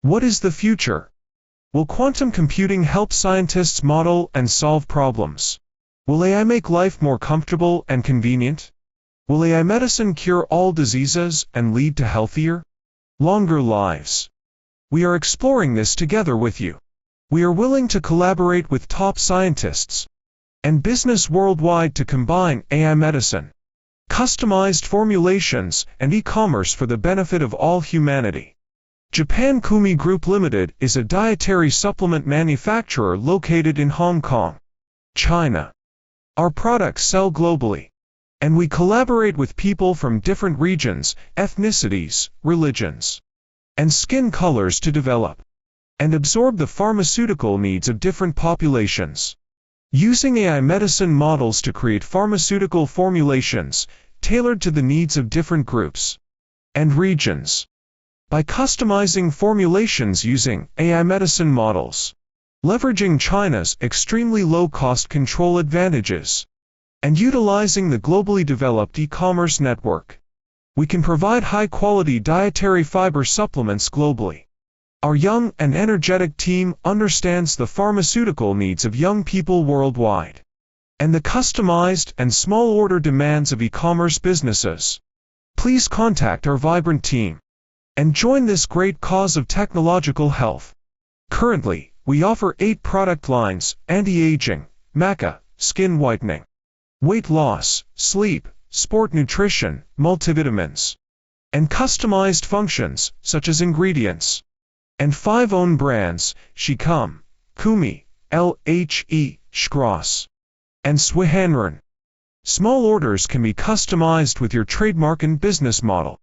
What is the future? Will quantum computing help scientists model and solve problems? Will AI make life more comfortable and convenient? Will AI medicine cure all diseases and lead to healthier, longer lives? We are exploring this together with you. We are willing to collaborate with top scientists and business worldwide to combine AI medicine, customized formulations, and e-commerce for the benefit of all humanity. Japan Kumi Group Limited is a dietary supplement manufacturer located in Hong Kong, China. Our products sell globally, and we collaborate with people from different regions, ethnicities, religions, and skin colors to develop and absorb the pharmaceutical needs of different populations. Using AI medicine models to create pharmaceutical formulations tailored to the needs of different groups and regions. By customizing formulations using AI medicine models, leveraging China's extremely low-cost control advantages, and utilizing the globally developed e-commerce network, we can provide high-quality dietary fiber supplements globally. Our young and energetic team understands the pharmaceutical needs of young people worldwide, and the customized and small-order demands of e-commerce businesses. Please contact our vibrant team and join this great cause of technological health. Currently, we offer 8 product lines: anti-aging, maca, skin whitening, weight loss, sleep, sport nutrition, multivitamins, and customized functions, such as ingredients. And 5 own brands: Shicum, Kumi, LHE, Schross, and Swihanran. Small orders can be customized with your trademark and business model.